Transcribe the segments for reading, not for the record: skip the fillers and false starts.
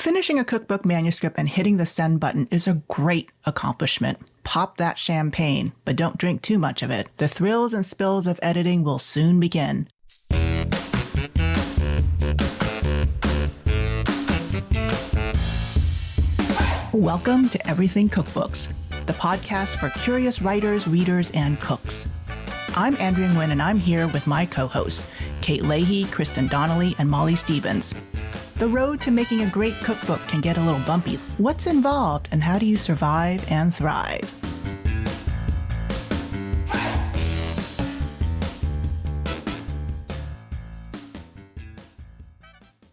Finishing a cookbook manuscript and hitting the send button is a great accomplishment. Pop that champagne, but don't drink too much of it. The thrills and spills of editing will soon begin. Welcome to Everything Cookbooks, the podcast for curious writers, readers, and cooks. I'm Andrea Nguyen, and I'm here with my co-hosts, Kate Leahy, Kristin Donnelly, and Molly Stevens. The road to making a great cookbook can get a little bumpy. What's involved, and how do you survive and thrive?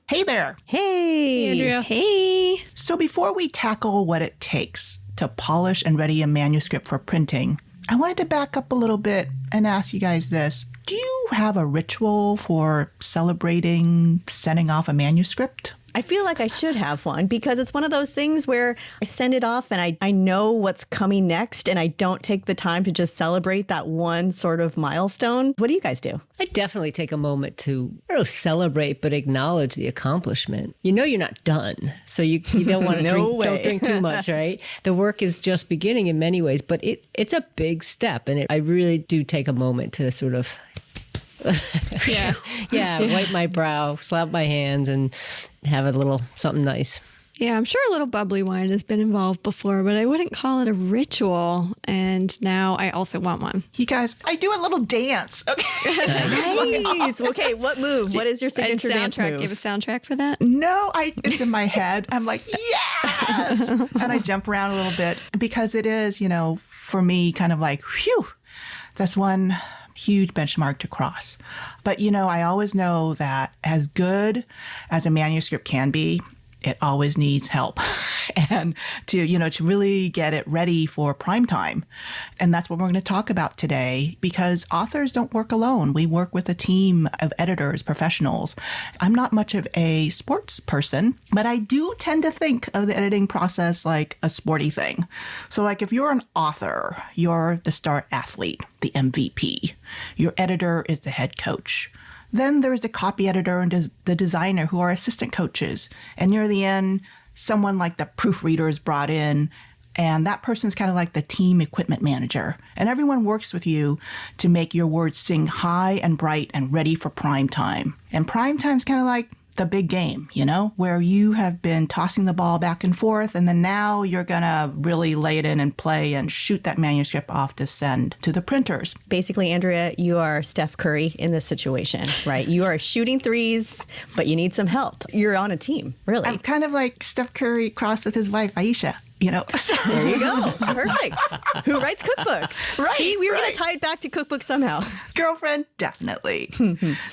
Hey there. Hey, Andrea. Hey. So before we tackle what it takes to polish and ready a manuscript for printing, I wanted to back up a little bit and ask you guys this. Do you have a ritual for celebrating sending off a manuscript? I feel like I should have one because it's one of those things where I send it off and I know what's coming next and I don't take the time to just celebrate that one sort of milestone. What do you guys do? I definitely take a moment to, I don't know, celebrate, but acknowledge the accomplishment. You know you're not done, so you don't want to don't drink too much, right? The work is just beginning in many ways, but it's a big step, and I really do take a moment to sort of wipe my brow, slap my hands, and have a little something nice. Yeah, I'm sure a little bubbly wine has been involved before, but I wouldn't call it a ritual. And now I also want one. You guys, I do a little dance. Okay. Nice. Okay, what move? What is your signature dance move? Do you have a soundtrack for that? No, it's in my head. I'm like, yes! And I jump around a little bit because it is, for me, kind of like, phew, that's one huge benchmark to cross. But, I always know that as good as a manuscript can be, it always needs help and to really get it ready for prime time. And that's what we're going to talk about today, because authors don't work alone. We work with a team of editors, professionals. I'm not much of a sports person, but I do tend to think of the editing process like a sporty thing. So like if you're an author, you're the star athlete, the MVP. Your editor is the head coach. Then there's the copy editor and the designer who are assistant coaches. And near the end, someone like the proofreader is brought in, and that person's kind of like the team equipment manager. And everyone works with you to make your words sing high and bright and ready for prime time. And prime time's kind of like the big game, where you have been tossing the ball back and forth, and then now you're going to really lay it in and play and shoot that manuscript off to send to the printers. Basically, Andrea, you are Steph Curry in this situation, right? You are shooting threes, but you need some help. You're on a team, really. I'm kind of like Steph Curry crossed with his wife, Aisha. There you go. Perfect. Who writes cookbooks? Right. See, we were going to tie it back to cookbooks somehow. Girlfriend, definitely.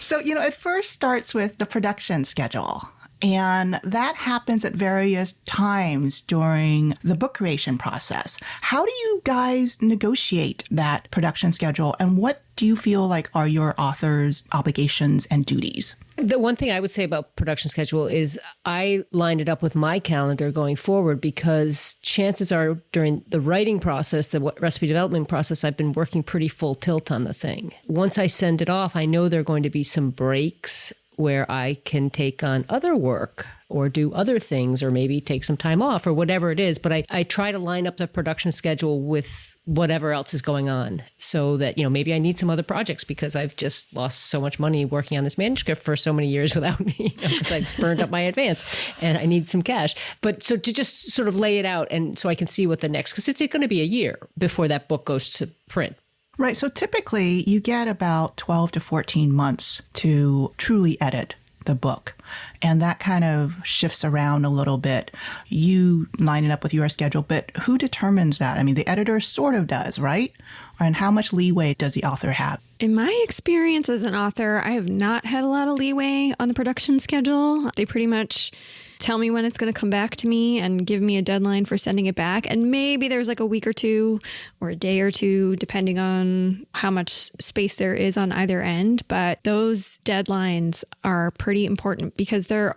So, it first starts with the production schedule. And that happens at various times during the book creation process. How do you guys negotiate that production schedule? And what do you feel like are your author's obligations and duties? The one thing I would say about production schedule is I lined it up with my calendar going forward, because chances are during the writing process, the recipe development process, I've been working pretty full tilt on the thing. Once I send it off, I know there are going to be some breaks where I can take on other work or do other things, or maybe take some time off or whatever it is. But I try to line up the production schedule with whatever else is going on, so that, maybe I need some other projects because I've just lost so much money working on this manuscript for so many years without me, because I burned up my advance and I need some cash. But so to just sort of lay it out, and so I can see what the next, because it's going to be a year before that book goes to print. Right. So typically you get about 12 to 14 months to truly edit the book. And that kind of shifts around a little bit. You line it up with your schedule, but who determines that? I mean, the editor sort of does, right? And how much leeway does the author have? In my experience as an author, I have not had a lot of leeway on the production schedule. They pretty much tell me when it's going to come back to me and give me a deadline for sending it back. And maybe there's like a week or two or a day or two, depending on how much space there is on either end. But those deadlines are pretty important because they're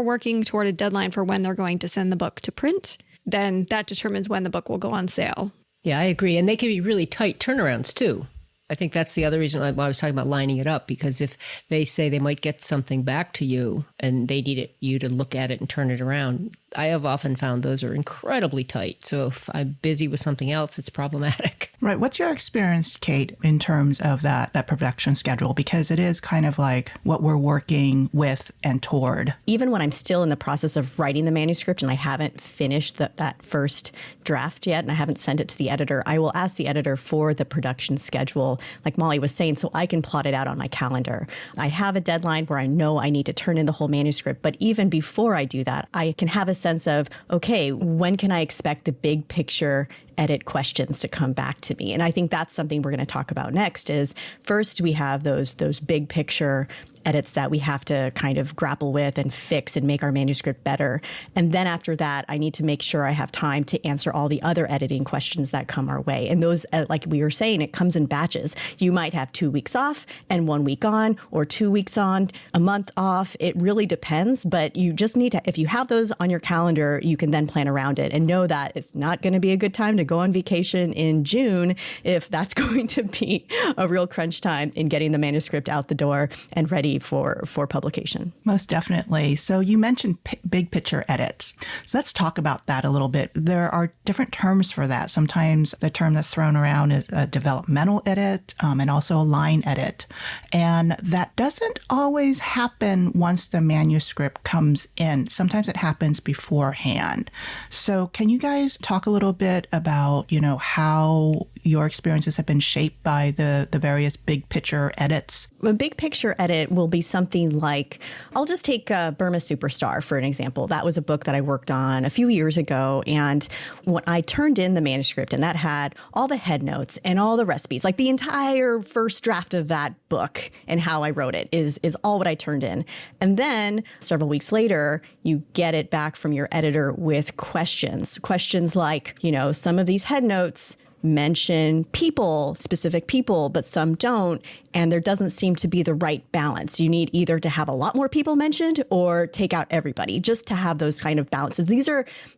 working toward a deadline for when they're going to send the book to print. Then that determines when the book will go on sale. Yeah, I agree. And they can be really tight turnarounds too. I think that's the other reason why I was talking about lining it up, because if they say they might get something back to you and they need you to look at it and turn it around, I have often found those are incredibly tight. So if I'm busy with something else, it's problematic. Right. What's your experience, Kate, in terms of that production schedule? Because it is kind of like what we're working with and toward. Even when I'm still in the process of writing the manuscript and I haven't finished that first draft yet and I haven't sent it to the editor, I will ask the editor for the production schedule, like Molly was saying, so I can plot it out on my calendar. I have a deadline where I know I need to turn in the whole manuscript. But even before I do that, I can have a sense of, okay, when can I expect the big picture edit questions to come back to me? And I think that's something we're going to talk about next. Is first we have those big picture edits that we have to kind of grapple with and fix and make our manuscript better. And then after that, I need to make sure I have time to answer all the other editing questions that come our way. And those, like we were saying, it comes in batches. You might have 2 weeks off and 1 week on, or 2 weeks on, a month off. It really depends, but you just need to, if you have those on your calendar, you can then plan around it and know that it's not going to be a good time to go on vacation in June if that's going to be a real crunch time in getting the manuscript out the door and ready for publication. Most definitely. So you mentioned big picture edits. So let's talk about that a little bit. There are different terms for that. Sometimes the term that's thrown around is a developmental edit and also a line edit. And that doesn't always happen once the manuscript comes in. Sometimes it happens beforehand. So can you guys talk a little bit about, how your experiences have been shaped by the various big picture edits? A big picture edit will be something like, I'll just take Burma Superstar for an example. That was a book that I worked on a few years ago. And when I turned in the manuscript, and that had all the head notes and all the recipes, like the entire first draft of that book and how I wrote it is all what I turned in. And then several weeks later, you get it back from your editor with questions like, some of these head notes mention people, specific people, but some don't. And there doesn't seem to be the right balance. You need either to have a lot more people mentioned or take out everybody, just to have those kind of balances.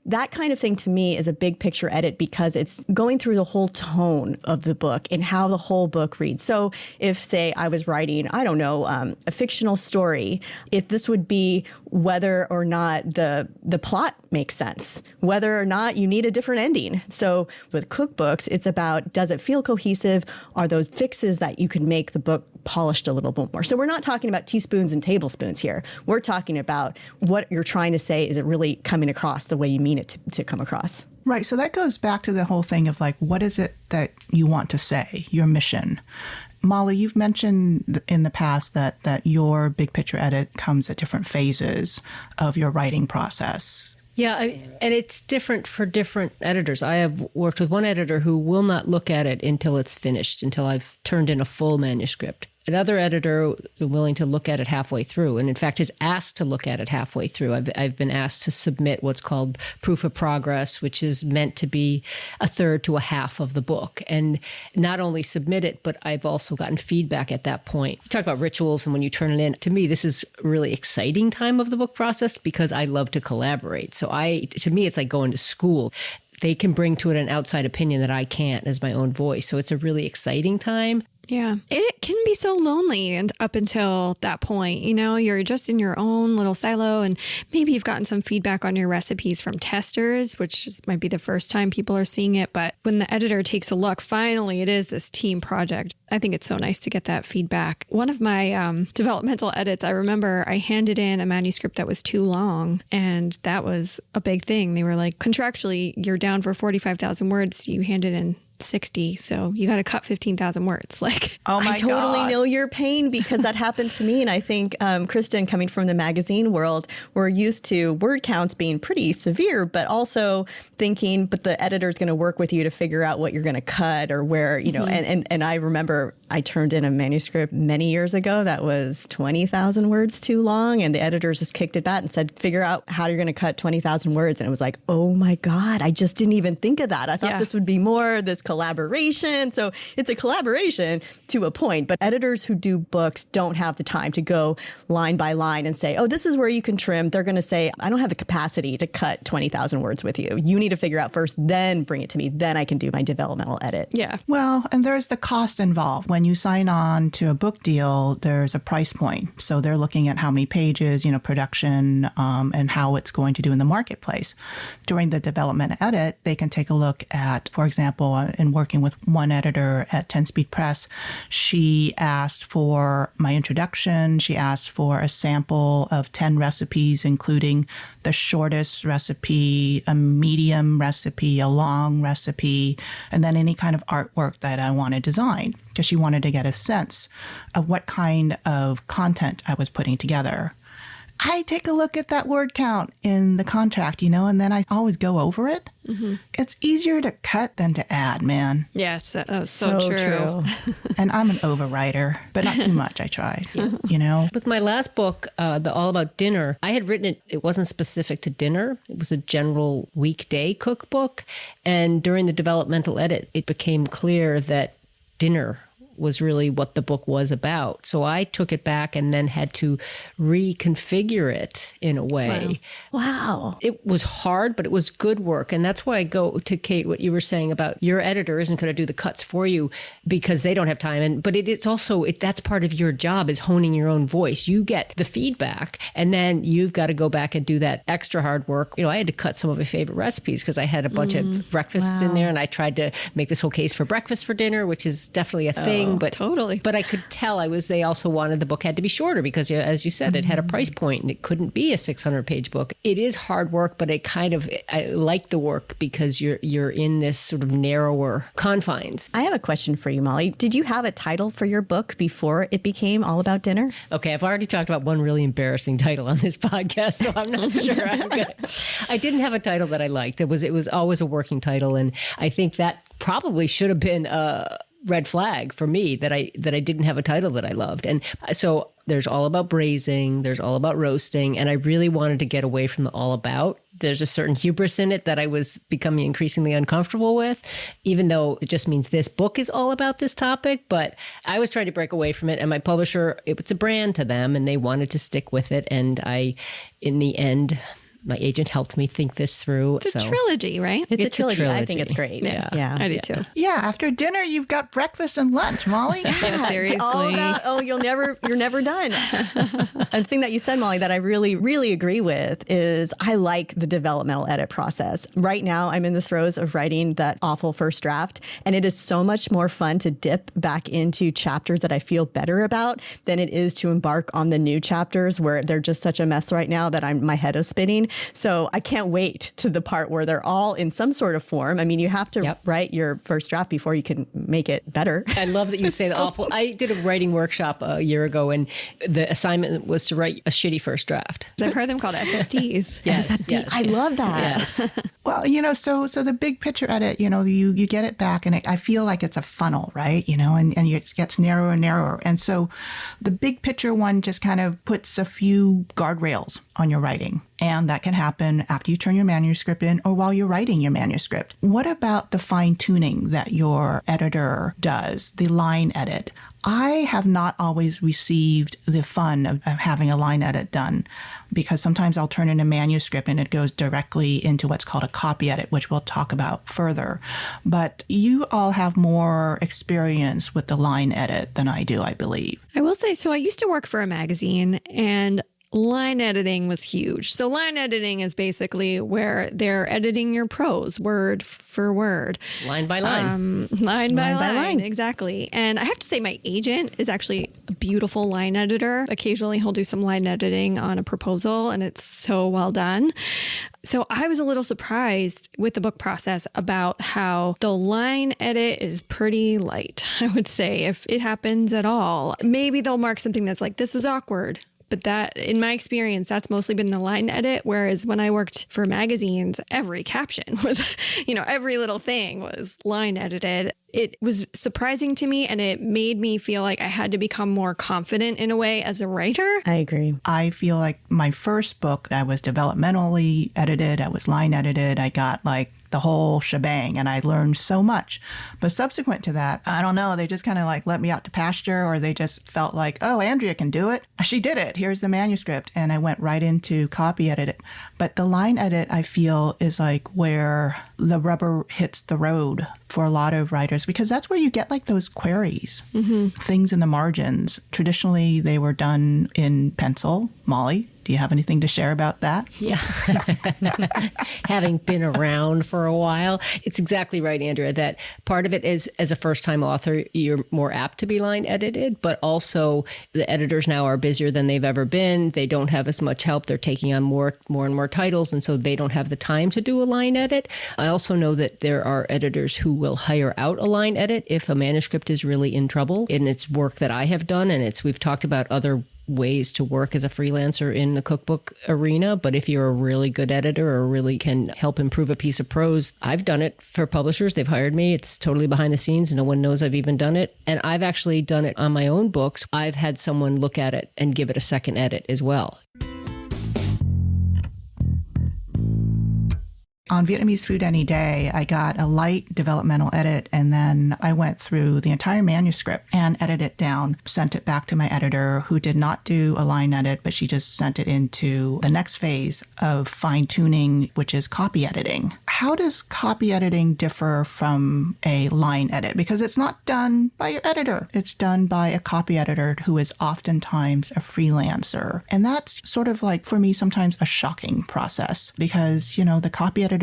That kind of thing to me is a big picture edit because it's going through the whole tone of the book and how the whole book reads. So if, say, I was writing, a fictional story, if this would be whether or not the plot makes sense, whether or not you need a different ending. So with cookbooks, it's about, does it feel cohesive? Are those fixes that you can make the book polished a little bit more? So we're not talking about teaspoons and tablespoons here. We're talking about what you're trying to say. Is it really coming across the way you mean it to come across? Right. So that goes back to the whole thing of like, what is it that you want to say, your mission? Molly, you've mentioned in the past that your big picture edit comes at different phases of your writing process. Yeah, and it's different for different editors. I have worked with one editor who will not look at it until it's finished, until I've turned in a full manuscript. Another editor is willing to look at it halfway through, and in fact is asked to look at it halfway through. I've been asked to submit what's called proof of progress, which is meant to be a third to a half of the book. And not only submit it, but I've also gotten feedback at that point. You talk about rituals and when you turn it in. To me, this is a really exciting time of the book process because I love to collaborate. So to me, it's like going to school. They can bring to it an outside opinion that I can't as my own voice. So it's a really exciting time. Yeah, it can be so lonely and up until that point, you're just in your own little silo and maybe you've gotten some feedback on your recipes from testers, which might be the first time people are seeing it. But when the editor takes a look, finally, it is this team project. I think it's so nice to get that feedback. One of my developmental edits, I remember I handed in a manuscript that was too long, and that was a big thing. They were like, contractually, you're down for 45,000 words. You handed in 60, so you got to cut 15,000 words. Like, I totally know your pain because that happened to me. And I think, Kristin, coming from the magazine world, we're used to word counts being pretty severe, but also thinking, but the editor's going to work with you to figure out what you're going to cut or where, and I remember I turned in a manuscript many years ago that was 20,000 words too long. And the editors just kicked it back and said, figure out how you're going to cut 20,000 words. And it was like, oh my God, I just didn't even think of that. I thought this would be more this collaboration. So it's a collaboration to a point, but editors who do books don't have the time to go line by line and say, oh, this is where you can trim. They're going to say, I don't have the capacity to cut 20,000 words with you. You need to figure out first, then bring it to me. Then I can do my developmental edit. Yeah. Well, and there's the cost involved. When you sign on to a book deal, there's a price point. So they're looking at how many pages, production, and how it's going to do in the marketplace. During the development edit, they can take a look at, for example, in working with one editor at 10 Speed Press, she asked for my introduction. She asked for a sample of 10 recipes, including the shortest recipe, a medium recipe, a long recipe, and then any kind of artwork that I want to design, because she wanted to get a sense of what kind of content I was putting together. I take a look at that word count in the contract, and then I always go over it. Mm-hmm. It's easier to cut than to add, man. Yeah, so true. And I'm an overwriter, but not too much. I try, With my last book, The All About Dinner, I had written it. It wasn't specific to dinner. It was a general weekday cookbook. And during the developmental edit, it became clear that dinner was really what the book was about. So I took it back and then had to reconfigure it in a way. Wow. It was hard, but it was good work. And that's why I go to Kate, what you were saying about your editor isn't going to do the cuts for you because they don't have time. But it's also, that's part of your job, is honing your own voice. You get the feedback and then you've got to go back and do that extra hard work. I had to cut some of my favorite recipes because I had a bunch of breakfasts in there, and I tried to make this whole case for breakfast for dinner, which is definitely a thing. But totally. But I could tell they also wanted the book had to be shorter because, as you said, it had a price point and it couldn't be a 600-page book. It is hard work, but I like the work because you're in this sort of narrower confines. I have a question for you, Molly. Did you have a title for your book before it became all about dinner? Okay, I've already talked about one really embarrassing title on this podcast, so I'm not sure I'm good. I didn't have a title that I liked. It was always a working title, and I think that probably should have been a red flag for me that I didn't have a title that I loved. And so there's All About Braising, there's All About Roasting, and I really wanted to get away from the all about. There's a certain hubris in it that I was becoming increasingly uncomfortable with, even though it just means this book is all about this topic. But I was trying to break away from it, and my publisher, it's a brand to them, and they wanted to stick with it. And in the end, my agent helped me think this through. It's a trilogy, right? It's a trilogy. I think it's great. Yeah. I do too. Yeah, after dinner, you've got breakfast and lunch, Molly. Yeah, seriously. It's all about, you're never done. A thing that you said, Molly, that I really, really agree with is I like the developmental edit process. Right now, I'm in the throes of writing that awful first draft, and it is so much more fun to dip back into chapters that I feel better about than it is to embark on the new chapters where they're just such a mess right now that my head is spinning. So I can't wait to the part where they're all in some sort of form. I mean, you have to write your first draft before you can make it better. I love that you say the awful. I did a writing workshop a year ago, and the assignment was to write a shitty first draft. I've heard them called SFDs. Yes. I love that. Yes. Well, so the big picture edit, you get it back, and I feel like it's a funnel, right? And it gets narrower and narrower. And so the big picture one just kind of puts a few guardrails on your writing. And that can happen after you turn your manuscript in or while you're writing your manuscript. What about the fine tuning that your editor does, the line edit? I have not always received the fun of having a line edit done, because sometimes I'll turn in a manuscript and it goes directly into what's called a copy edit, which we'll talk about further. But you all have more experience with the line edit than I do, I believe. I will say, so I used to work for a magazine, and line editing was huge. So line editing is basically where they're editing your prose word for word. Line by line. Line by line. Exactly. And I have to say my agent is actually a beautiful line editor. Occasionally he'll do some line editing on a proposal, and it's so well done. So I was a little surprised with the book process about how the line edit is pretty light, I would say, if it happens at all. Maybe they'll mark something that's like, this is awkward. But that, in my experience, that's mostly been the line edit. Whereas when I worked for magazines, every caption was, every little thing was line edited. It was surprising to me, and it made me feel like I had to become more confident in a way as a writer. I agree. I feel like my first book, I was developmentally edited. I was line edited. I got like the whole shebang, and I learned so much. But subsequent to that, I don't know, they just kind of like let me out to pasture, or they just felt like, oh, Andrea can do it. She did it. Here's the manuscript. And I went right into copy edit. But the line edit, I feel, is like where the rubber hits the road for a lot of writers, because that's where you get like those queries, things in the margins. Traditionally, they were done in pencil. Molly, do you have anything to share about that? Yeah. Having been around for a while, it's exactly right, Andrea, that part of it is, as a first-time author, you're more apt to be line edited, but also the editors now are busier than they've ever been. They don't have as much help. They're taking on more and more titles, and so they don't have the time to do a line edit. I also know that there are editors who will hire out a line edit if a manuscript is really in trouble. And it's work that I have done, and we've talked about other ways to work as a freelancer in the cookbook arena. But if you're a really good editor or really can help improve a piece of prose, I've done it for publishers. They've hired me. It's totally behind the scenes. No one knows I've even done it. And I've actually done it on my own books. I've had someone look at it and give it a second edit as well. On Vietnamese Food Any Day, I got a light developmental edit, and then I went through the entire manuscript and edited it down, sent it back to my editor, who did not do a line edit, but she just sent it into the next phase of fine-tuning, which is copy editing. How does copy editing differ from a line edit? Because it's not done by your editor. It's done by a copy editor who is oftentimes a freelancer. And that's sort of like, for me, sometimes a shocking process, because, you know, the copy editor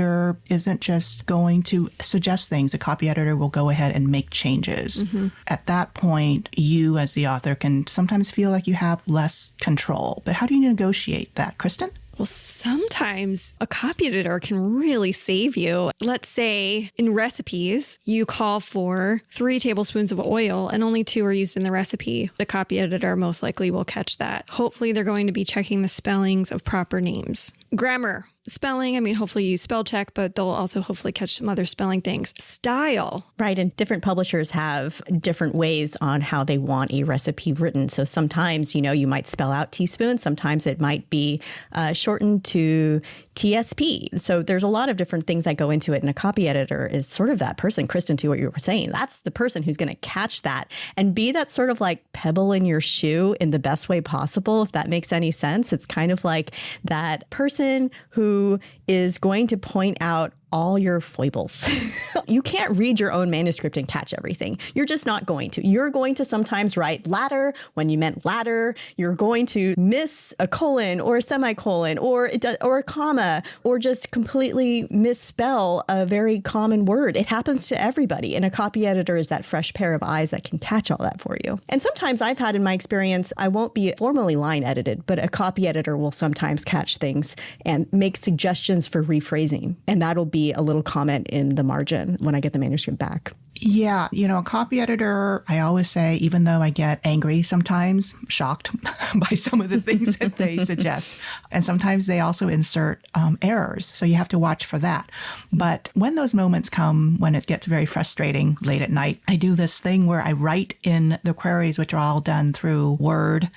isn't just going to suggest things. The copy editor will go ahead and make changes. At that point, you as the author can sometimes feel like you have less control. But how do you negotiate that, Kristin? Well, sometimes a copy editor can really save you. Let's say in recipes, you call for 3 tablespoons of oil and only 2 are used in the recipe. The copy editor most likely will catch that. Hopefully, they're going to be checking the spellings of proper names. Grammar. Spelling, I mean, hopefully you spell check, but they'll also hopefully catch some other spelling things. Style. Right. And different publishers have different ways on how they want a recipe written. So sometimes, you know, you might spell out teaspoon. Sometimes it might be shortened to TSP. So there's a lot of different things that go into it. And a copy editor is sort of that person, Kristin, to what you were saying. That's the person who's going to catch that and be that sort of like pebble in your shoe in the best way possible, if that makes any sense. It's kind of like that person who is going to point out all your foibles. You can't read your own manuscript and catch everything. You're just not going to. You're going to sometimes write ladder when you meant ladder. You're going to miss a colon or a semicolon or a comma, or just completely misspell a very common word. It happens to everybody. And a copy editor is that fresh pair of eyes that can catch all that for you. And sometimes I've had in my experience, I won't be formally line edited, but a copy editor will sometimes catch things and make suggestions for rephrasing. And that'll be a little comment in the margin when I get the manuscript back. Yeah, you know, a copy editor, I always say, even though I get angry sometimes, shocked by some of the things that they suggest, and sometimes they also insert errors, so you have to watch for that. But when those moments come, when it gets very frustrating late at night, I do this thing where I write in the queries, which are all done through Word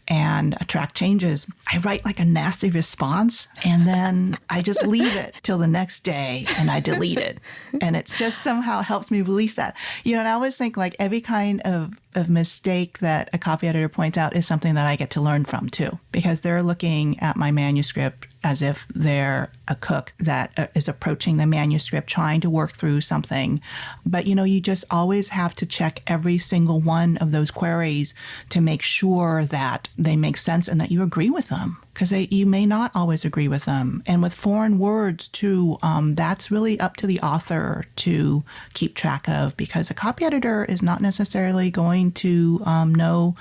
and track changes. I write like a nasty response, and then I just leave it till the next day, and I delete it. And it's just somehow helps me release that. You know, and I always think like every kind of mistake that a copy editor points out is something that I get to learn from too, because they're looking at my manuscript as if they're a cook that is approaching the manuscript, trying to work through something. But, you know, you just always have to check every single one of those queries to make sure that they make sense and that you agree with them, because you may not always agree with them. And with foreign words too, that's really up to the author to keep track of, because a copy editor is not necessarily going to know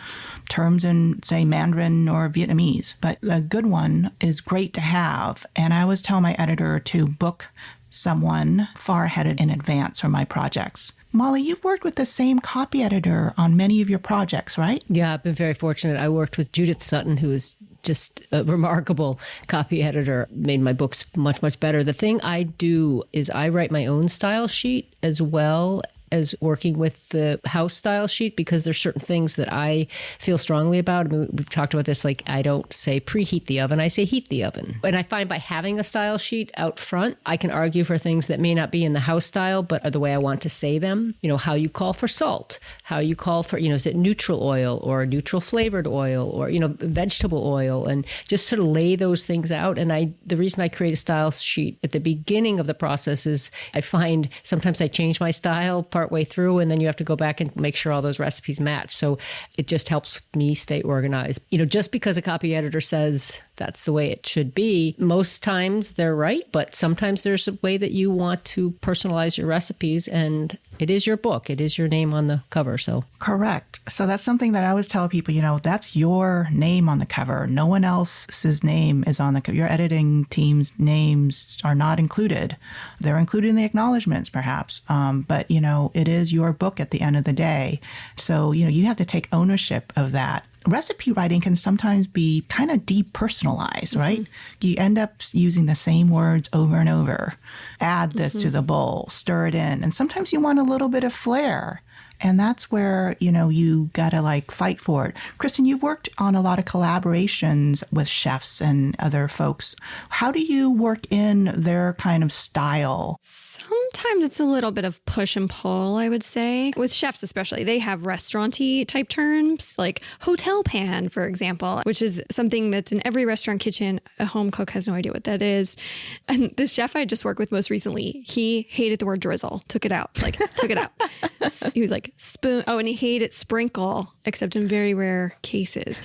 terms in, say, Mandarin or Vietnamese. But a good one is great to have. And I always tell my editor to book someone far ahead in advance for my projects. Molly, you've worked with the same copy editor on many of your projects, right? Yeah, I've been very fortunate. I worked with Judith Sutton, who is just a remarkable copy editor, made my books much, much better. The thing I do is I write my own style sheet as well, as working with the house style sheet because there's certain things that I feel strongly about. I mean, we've talked about this, like I don't say preheat the oven, I say heat the oven. And I find by having a style sheet out front, I can argue for things that may not be in the house style, but are the way I want to say them. You know, how you call for salt, how you call for, is it neutral oil or neutral flavored oil or, vegetable oil, and just sort of lay those things out. And the reason I create a style sheet at the beginning of the process is I find sometimes I change my style partway through, and then you have to go back and make sure all those recipes match. So it just helps me stay organized. Just because a copy editor says that's the way it should be, most times they're right, but sometimes there's a way that you want to personalize your recipes, and it is your book. It is your name on the cover. So correct. So that's something that I always tell people, that's your name on the cover. No one else's name is on the cover. Your editing team's names are not included. They're included in the acknowledgments, perhaps. But, it is your book at the end of the day. So, you have to take ownership of that. Recipe writing can sometimes be kind of depersonalized, right? Mm-hmm. You end up using the same words over and over. Add this to the bowl, stir it in. And sometimes you want a little bit of flair. And that's where, you got to fight for it. Kristin, you've worked on a lot of collaborations with chefs and other folks. How do you work in their kind of style? Sometimes it's a little bit of push and pull, I would say. With chefs especially, they have restaurant-y type terms, like hotel pan, for example, which is something that's in every restaurant kitchen. A home cook has no idea what that is. And the chef I just worked with most recently, he hated the word drizzle, took it out. He was like, spoon. Oh, and he hated sprinkle, except in very rare cases.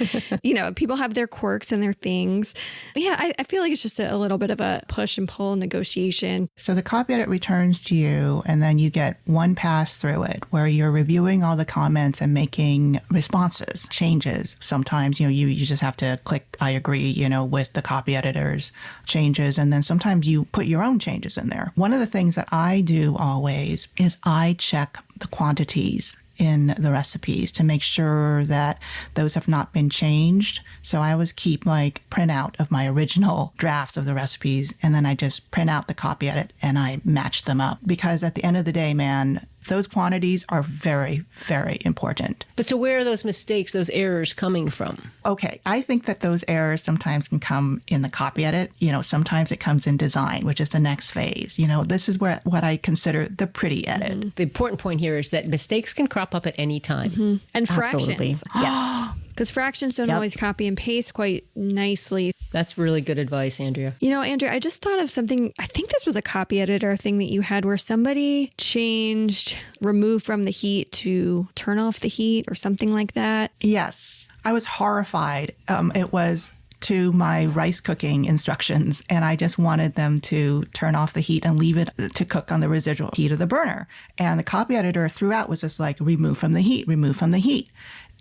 People have their quirks and their things. But yeah, I feel like it's just a little bit of a push and pull negotiation. So the copy edit returns to you, and then you get one pass through it where you're reviewing all the comments and making responses, changes. Sometimes, you just have to click, I agree, with the copy editor's changes. And then sometimes you put your own changes in there. One of the things that I do always is I check the quantities in the recipes to make sure that those have not been changed. So I always keep printout of my original drafts of the recipes, and then I just print out the copy edit and I match them up. Because at the end of the day, man, those quantities are very, very important. But so where are those mistakes, those errors coming from? Okay, I think that those errors sometimes can come in the copy edit. Sometimes it comes in design, which is the next phase. This is what I consider the pretty edit. Mm-hmm. The important point here is that mistakes can crop up at any time. Mm-hmm. And fractions. Absolutely. Yes. Because fractions don't always copy and paste quite nicely. That's really good advice, Andrea. Andrea, I just thought of something. I think this was a copy editor thing that you had where somebody changed remove from the heat to turn off the heat or something like that. Yes. I was horrified. It was to my rice cooking instructions, and I just wanted them to turn off the heat and leave it to cook on the residual heat of the burner. And the copy editor throughout was just remove from the heat, remove from the heat.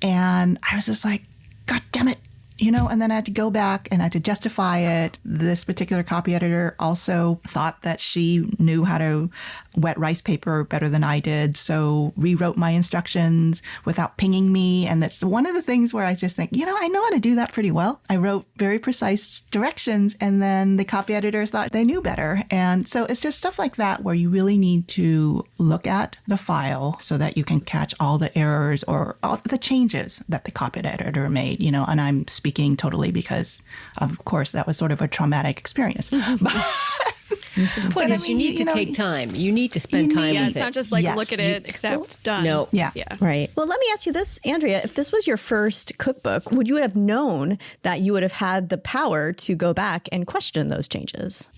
And I was just like, God damn it. And then I had to go back and I had to justify it. This particular copy editor also thought that she knew how to wet rice paper better than I did, so rewrote my instructions without pinging me. And that's one of the things where I just think, I know how to do that pretty well. I wrote very precise directions, and then the copy editor thought they knew better. And so it's just stuff like that where you really need to look at the file so that you can catch all the errors or all the changes that the copy editor made, and I'm speaking totally because, of course, that was sort of a traumatic experience. The point is, you need to take time. You need to spend time with it. It's not just look at it, accept, done. No. Yeah. Right. Well, let me ask you this, Andrea. If this was your first cookbook, would you have known that you would have had the power to go back and question those changes?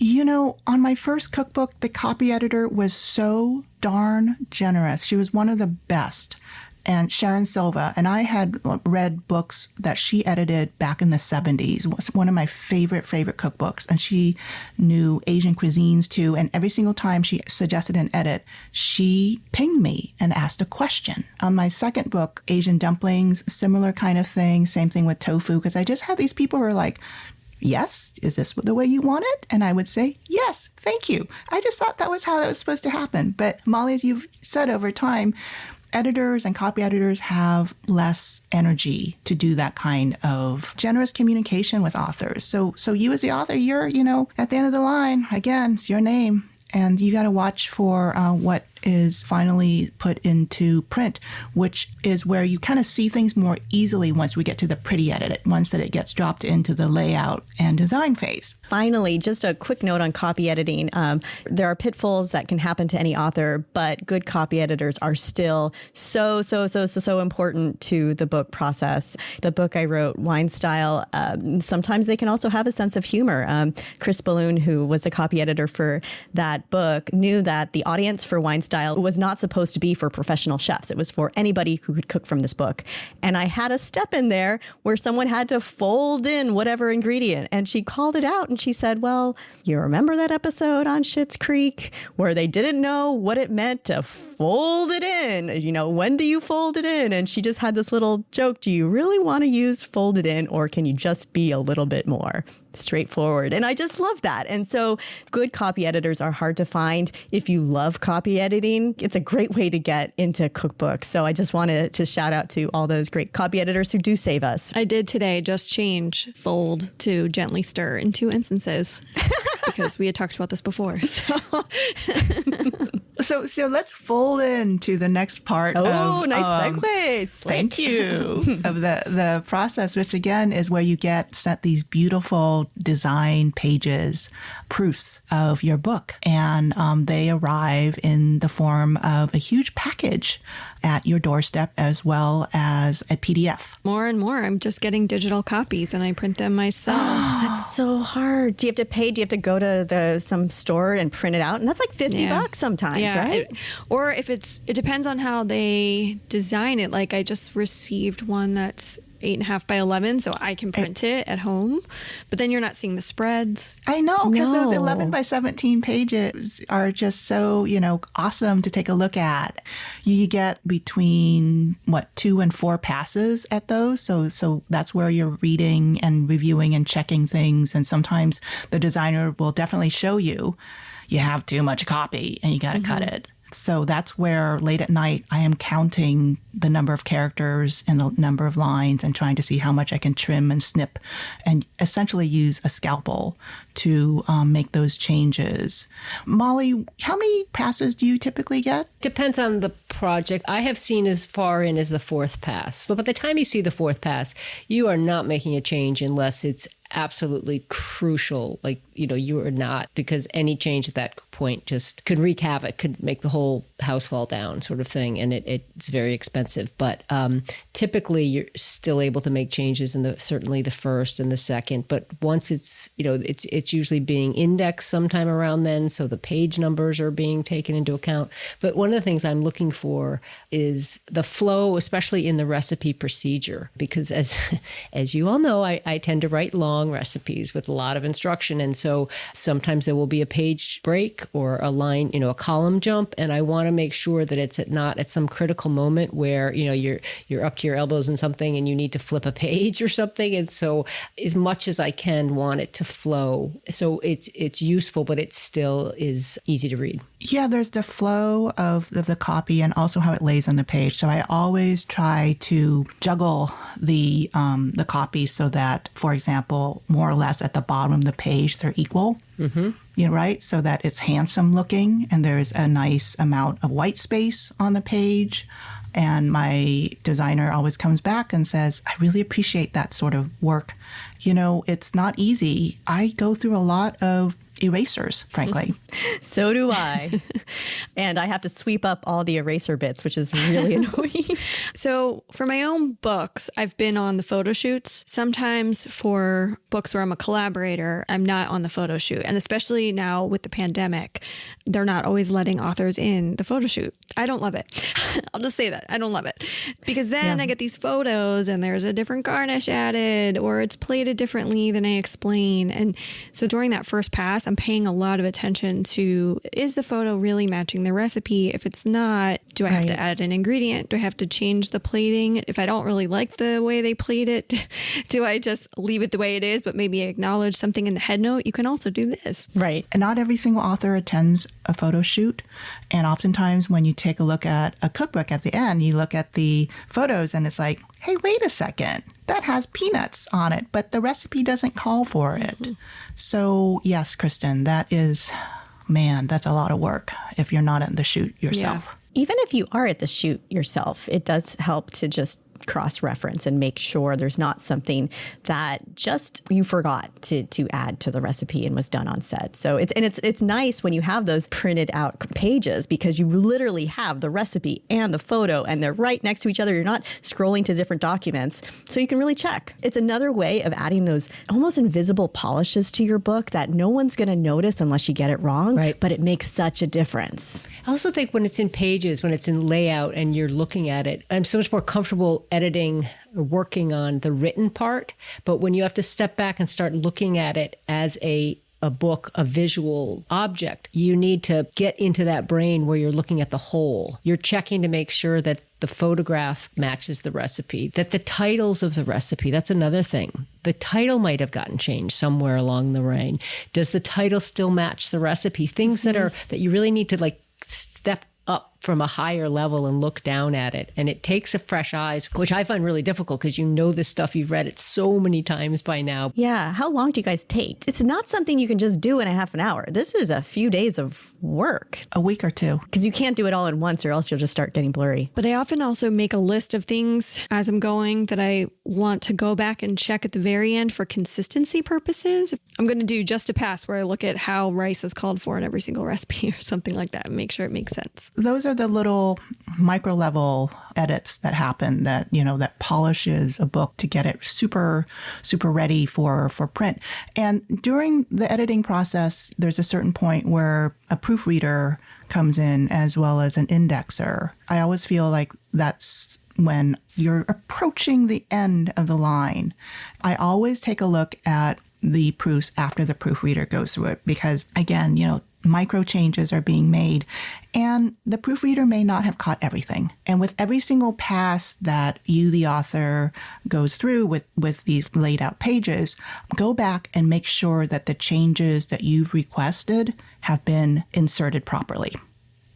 On my first cookbook, the copy editor was so darn generous. She was one of the best. And Sharon Silva, and I had read books that she edited back in the 70s. It was one of my favorite cookbooks. And she knew Asian cuisines too. And every single time she suggested an edit, she pinged me and asked a question. On my second book, Asian Dumplings, similar kind of thing. Same thing with tofu, because I just had these people who were like, yes, is this the way you want it? And I would say, yes, thank you. I just thought that was how that was supposed to happen. But Molly, as you've said over time, editors and copy editors have less energy to do that kind of generous communication with authors. So you as the author, you're, at the end of the line. Again, it's your name. And you got to watch for what is finally put into print, which is where you kind of see things more easily once we get to the pretty edit, once that it gets dropped into the layout and design phase. Finally, just a quick note on copy editing. There are pitfalls that can happen to any author, but good copy editors are still so important to the book process. The book I wrote, Wine Style, sometimes they can also have a sense of humor. Chris Balloon, who was the copy editor for that book, knew that the audience for Wine Style was not supposed to be for professional chefs. It was for anybody who could cook from this book. And I had a step in there where someone had to fold in whatever ingredient, and she called it out and she said, well, you remember that episode on Schitt's Creek where they didn't know what it meant to fold it in? You know, when do you fold it in? And she just had this little joke. Do you really want to use fold it in, or can you just be a little bit more straightforward? And I just love that. And so good copy editors are hard to find. If you love copy editing, it's a great way to get into cookbooks. So I just wanted to shout out to all those great copy editors who do save us. I did today just change fold to gently stir in 2 instances because we had talked about this before. So let's fold into the next part. Oh, of, nice segue. Thank you. Of the process, which again is where you get sent these beautiful design pages, proofs of your book. And they arrive in the form of a huge package at your doorstep as well as a PDF. More and more, I'm just getting digital copies and I print them myself. Oh, that's so hard. Do you have to pay? Do you have to go to some store and print it out? And that's like $50 sometimes, right? Or if it depends on how they design it. Like I just received one that's 8.5 by 11, so I can print it at home. But then you're not seeing the spreads. I know, because No. those 11 by 17 pages are just so, awesome to take a look at. You get between, 2 and 4 passes at those. So that's where you're reading and reviewing and checking things. And sometimes the designer will definitely show you have too much copy and you got to cut it. So that's where late at night I am counting the number of characters and the number of lines and trying to see how much I can trim and snip and essentially use a scalpel to make those changes. Molly, how many passes do you typically get? Depends on the project. I have seen as far in as the 4th pass. But by the time you see the 4th pass, you are not making a change unless it's absolutely crucial. Like, you are not, because any change at that point just could wreak havoc, could make the whole house fall down sort of thing. And it's very expensive. But typically you're still able to make changes in certainly the 1st and the 2nd. But once it's usually being indexed sometime around then. So the page numbers are being taken into account. But one of the things I'm looking for is the flow, especially in the recipe procedure, because as you all know, I tend to write long recipes with a lot of instruction. And so sometimes there will be a page break or a line, a column jump. And I want to make sure that it's not at some critical moment where, you're up to your elbows in something and you need to flip a page or something. And so as much as I can want it to flow. So it's useful, but it still is easy to read. Yeah, there's the flow of the copy and also how it lays on the page. So I always try to juggle the copy so that, for example, more or less at the bottom of the page, they're equal. Mm-hmm. Right? So that it's handsome looking and there's a nice amount of white space on the page. And my designer always comes back and says, I really appreciate that sort of work. It's not easy. I go through a lot of erasers, frankly. So do I. And I have to sweep up all the eraser bits, which is really annoying. So for my own books, I've been on the photo shoots. Sometimes for books where I'm a collaborator, I'm not on the photo shoot. And especially now with the pandemic, they're not always letting authors in the photo shoot. I don't love it. I'll just say that. I don't love it. Because then I get these photos and there's a different garnish added or it's plated differently than I explain. And so during that first pass, I'm paying a lot of attention to, is the photo really matching the recipe? If it's not, do I have to add an ingredient? Do I have to change the plating? If I don't really like the way they plate it, do I just leave it the way it is, but maybe acknowledge something in the head note? You can also do this. Right. And not every single author attends a photo shoot. And oftentimes when you take a look at a cookbook at the end, you look at the photos and it's like, hey, wait a second, that has peanuts on it, but the recipe doesn't call for it. Mm-hmm. So yes, Kristin, that is man, that's a lot of work if you're not in the shoot yourself. Yeah. Even if you are at the shoot yourself, it does help to just cross-reference and make sure there's not something that just you forgot to add to the recipe and was done on set. So it's nice when you have those printed out pages because you literally have the recipe and the photo and they're right next to each other. You're not scrolling to different documents, so you can really check. It's another way of adding those almost invisible polishes to your book that no one's going to notice unless you get it wrong, right? But it makes such a difference. I also think when it's in pages, when it's in layout and you're looking at it, I'm so much more comfortable editing or working on the written part. But when you have to step back and start looking at it as a book, a visual object, you need to get into that brain where you're looking at the whole. You're checking to make sure that the photograph matches the recipe, that the titles of the recipe, that's another thing. The title might have gotten changed somewhere along the way. Does the title still match the recipe? Things that you really need to like step up from a higher level and look down at it. And it takes a fresh eyes, which I find really difficult because you know this stuff, you've read it so many times by now. Yeah. How long do you guys take? It's not something you can just do in a half an hour. This is a few days of work. A week or two. Because you can't do it all at once or else you'll just start getting blurry. But I often also make a list of things as I'm going that I want to go back and check at the very end for consistency purposes. I'm going to do just a pass where I look at how rice is called for in every single recipe or something like that and make sure it makes sense. Those are the little micro level edits that happen that, that polishes a book to get it super, super ready for print. And during the editing process, there's a certain point where a proofreader comes in as well as an indexer. I always feel like that's when you're approaching the end of the line. I always take a look at the proofs after the proofreader goes through it because, again, micro changes are being made and the proofreader may not have caught everything. And with every single pass that you, the author, goes through with these laid out pages, go back and make sure that the changes that you've requested have been inserted properly.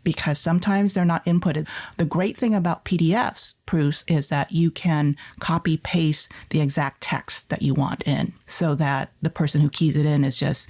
Because sometimes they're not inputted. The great thing about PDFs, proofs, is that you can copy paste the exact text that you want in so that the person who keys it in is just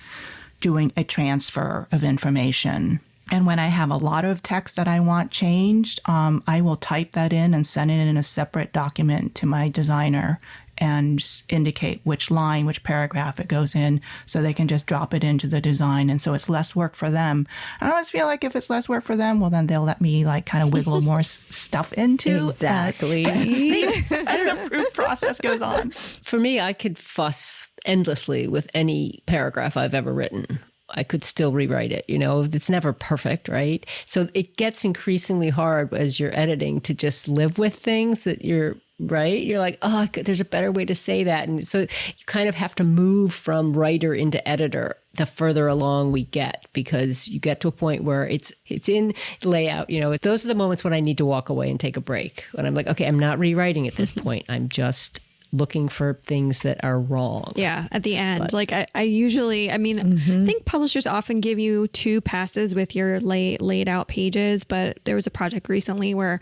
doing a transfer of information. And when I have a lot of text that I want changed, I will type that in and send it in a separate document to my designer and indicate which line, which paragraph it goes in so they can just drop it into the design. And so it's less work for them. I always feel like if it's less work for them, well, then they'll let me kind of wiggle more stuff into. Exactly. As the proof process goes on. For me, I could fuss endlessly with any paragraph I've ever written. I could still rewrite it. It's never perfect, right? So it gets increasingly hard as you're editing to just live with things that you're like, oh, there's a better way to say that. And so you kind of have to move from writer into editor the further along we get, because you get to a point where it's in layout. Those are the moments when I need to walk away and take a break. When I'm like, okay, I'm not rewriting at this point. I'm just looking for things that are wrong. Yeah, at the end. But, I usually, I think publishers often give you 2 passes with your laid out pages, but there was a project recently where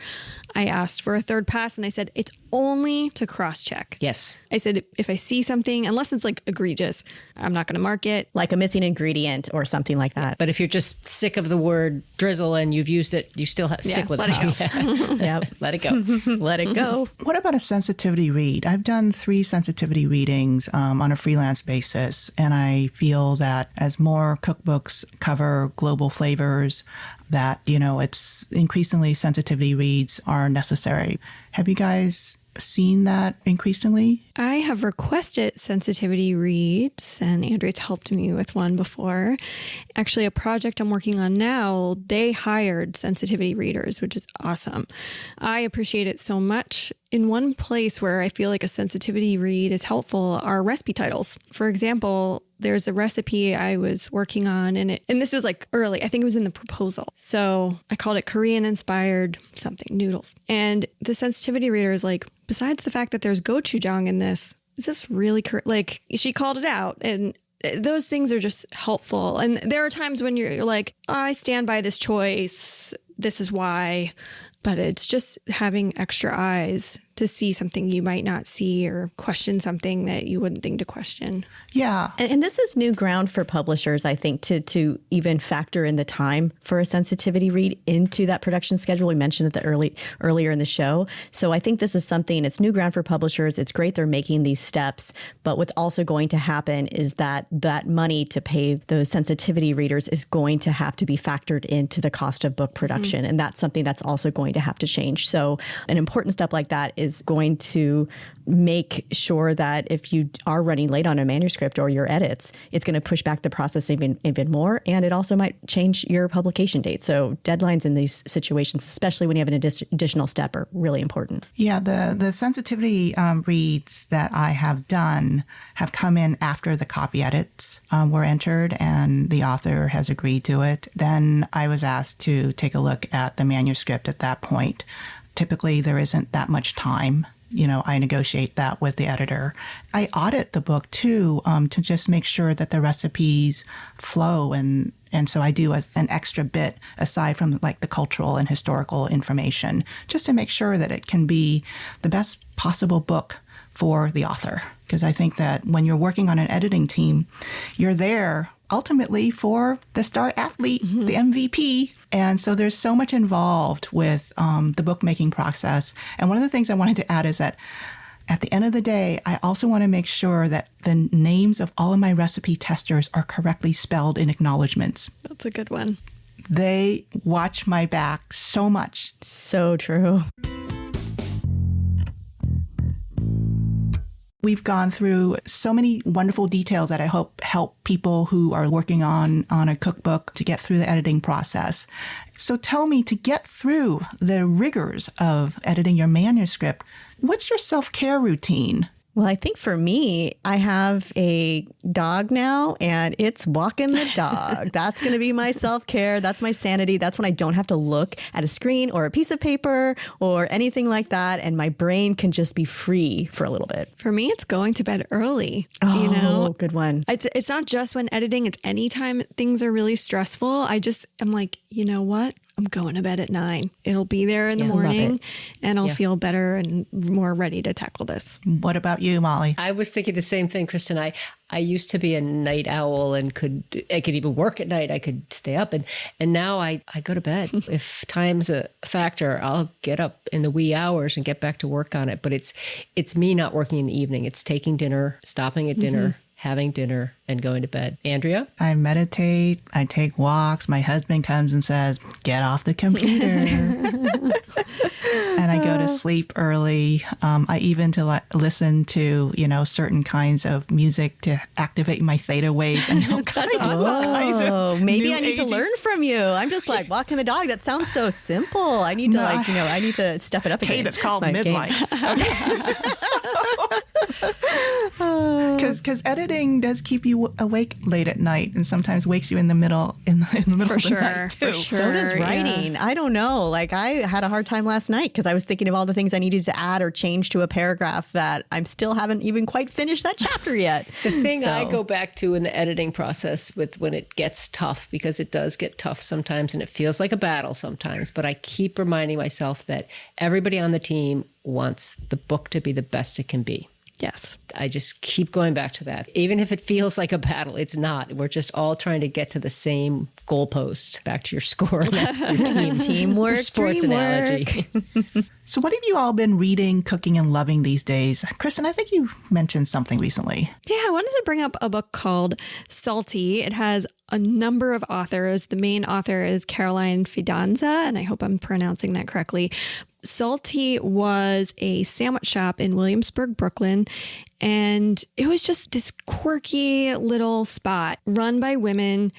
I asked for a 3rd pass and I said, it's only to cross-check. Yes. I said, if I see something, unless it's egregious, I'm not going to mark it. Like a missing ingredient or something like that. But if you're just sick of the word drizzle and you've used it, you still have stick with let it go. Yep. Let it go. Let it go. What about a sensitivity read? I've done 3 sensitivity readings on a freelance basis, and I feel that as more cookbooks cover global flavors, that, it's increasingly sensitivity reads are necessary. Have you guys seen that increasingly? I have requested sensitivity reads, and Andrea's helped me with one before. Actually, a project I'm working on now, they hired sensitivity readers, which is awesome. I appreciate it so much. In one place where I feel like a sensitivity read is helpful are recipe titles. For example, there's a recipe I was working on, and this was early. I think it was in the proposal. So I called it Korean-inspired something, noodles. And the sensitivity reader is like, besides the fact that there's gochujang in this, is this really she called it out, and those things are just helpful. And there are times when you're like, oh, I stand by this choice. This is why. But it's just having extra eyes to see something you might not see or question something that you wouldn't think to question. Yeah. And this is new ground for publishers, I think, to even factor in the time for a sensitivity read into that production schedule. We mentioned it earlier in the show. So I think this is something, it's new ground for publishers. It's great they're making these steps. But what's also going to happen is that money to pay those sensitivity readers is going to have to be factored into the cost of book production. And that's something that's also going to have to change. So an important step like that is going to make sure that if you are running late on a manuscript or your edits, it's going to push back the process even more. And it also might change your publication date. So deadlines in these situations, especially when you have an additional step, are really important. Yeah, the sensitivity reads that I have done have come in after the copy edits were entered and the author has agreed to it. Then I was asked to take a look at the manuscript at that point. Typically, there isn't that much time. I negotiate that with the editor. I audit the book, too, to just make sure that the recipes flow. And so I do an extra bit aside from like the cultural and historical information, just to make sure that it can be the best possible book for the author. Because I think that when you're working on an editing team, you're there ultimately for the star athlete, the MVP. And so there's so much involved with the bookmaking process. And one of the things I wanted to add is that at the end of the day, I also want to make sure that the names of all of my recipe testers are correctly spelled in acknowledgments. That's a good one. They watch my back so much. So true. We've gone through so many wonderful details that I hope help people who are working on a cookbook to get through the editing process. So tell me, to get through the rigors of editing your manuscript, what's your self-care routine? Well, I think for me, I have a dog now, and it's walking the dog. That's going to be my self-care. That's my sanity. That's when I don't have to look at a screen or a piece of paper or anything like that, and my brain can just be free for a little bit. For me, it's going to bed early. Oh, good one. It's not just when editing. It's anytime things are really stressful. I'm like, you know what? I'm going to bed at 9. It'll be there in the morning and I'll feel better and more ready to tackle this. What about you, Molly? I was thinking the same thing, Kristin. I used to be a night owl and I could even work at night. I could stay up and now I go to bed. If time's a factor, I'll get up in the wee hours and get back to work on it. But it's me not working in the evening. It's taking dinner, stopping at dinner, having dinner, and going to bed. Andrea? I meditate. I take walks. My husband comes and says, get off the computer. And I go to sleep early. I even listen to, certain kinds of music to activate my theta waves. And Maybe I need to learn from you. I'm just like walking the dog. That sounds so simple. I need to I need to step it up again. Kate, it's called midlife. Because editing does keep you awake late at night and sometimes wakes you in the middle of the night too. For sure. So does writing. I don't know. Like I had a hard time last night because I was thinking of all the things I needed to add or change to a paragraph that I'm still haven't even quite finished that chapter yet. The thing I go back to in the editing process with when it gets tough, because it does get tough sometimes and it feels like a battle sometimes, but I keep reminding myself that everybody on the team wants the book to be the best it can be. Yes. I just keep going back to that. Even if it feels like a battle, it's not. We're just all trying to get to the same goalpost. Back to your score, your team. Teamwork, your sports analogy. So what have you all been reading, cooking, and loving these days? Kristin, I think you mentioned something recently. Yeah, I wanted to bring up a book called Salty. It has a number of authors. The main author is Caroline Fidanza, and I hope I'm pronouncing that correctly. Salty was a sandwich shop in Williamsburg, Brooklyn, and it was just this quirky little spot run by women,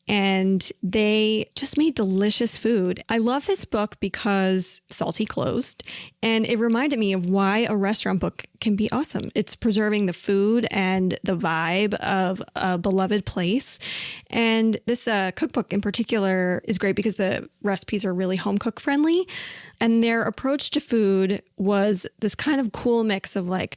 and they just made delicious food. I love this book because Salty closed, and it reminded me of why a restaurant book can be awesome. It's preserving the food and the vibe of a beloved place. And this cookbook in particular is great because the recipes are really home cook friendly. And their approach to food was this kind of cool mix of like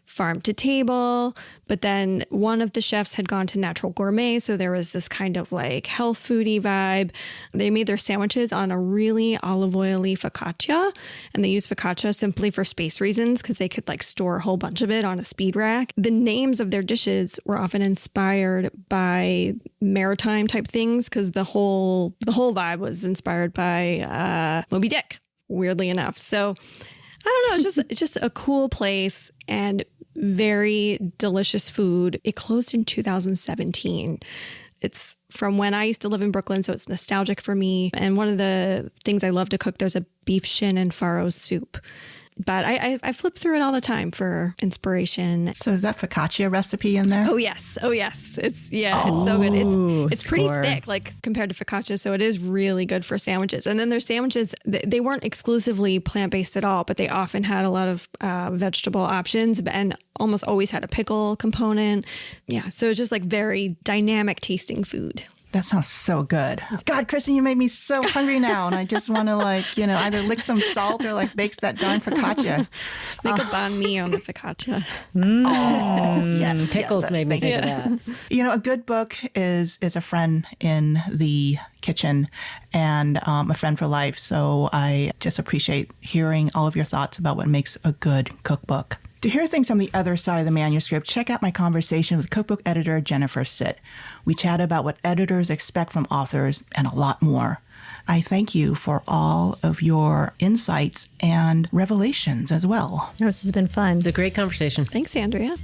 farm to table. But then one of the chefs had gone to natural gourmet. So there was this kind of like health foodie vibe. They made their sandwiches on a really olive oily focaccia. And they used focaccia simply for space reasons because they could like store a whole bunch of it on a speed rack. The names of their dishes were often inspired by maritime type things because the whole vibe was inspired by Moby Dick, weirdly enough. So I don't know, it's just a cool place and very delicious food. It closed in 2017. It's from when I used to live in Brooklyn, so it's nostalgic for me. And one of the things I love to cook, there's a beef shin and farro soup. But I flip through it all the time for inspiration. So is that focaccia recipe in there? Oh, yes. It's so good. It's pretty thick, like compared to focaccia. So it is really good for sandwiches. And then their sandwiches, they weren't exclusively plant-based at all, but they often had a lot of vegetable options and almost always had a pickle component. Yeah. So it's just like very dynamic tasting food. That sounds so good. God, Kristin, you made me so hungry now. And I just want to either lick some salt or bake that darn focaccia. Make a banh mi on the focaccia. Yes. Pickles made me think of that. A good book is a friend in the kitchen and a friend for life. So I just appreciate hearing all of your thoughts about what makes a good cookbook. To hear things from the other side of the manuscript, check out my conversation with cookbook editor Jennifer Sitt. We chat about what editors expect from authors and a lot more. I thank you for all of your insights and revelations as well. This has been fun. It's a great conversation. Thanks, Andrea.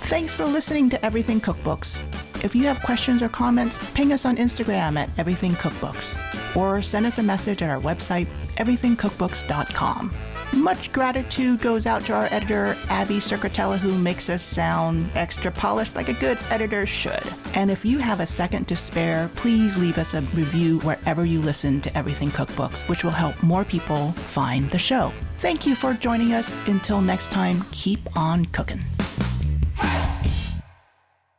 Thanks for listening to Everything Cookbooks. If you have questions or comments, ping us on Instagram at Everything Cookbooks or send us a message at our website, everythingcookbooks.com. Much gratitude goes out to our editor, Abby Circatella, who makes us sound extra polished like a good editor should. And if you have a second to spare, please leave us a review wherever you listen to Everything Cookbooks, which will help more people find the show. Thank you for joining us. Until next time, keep on cooking.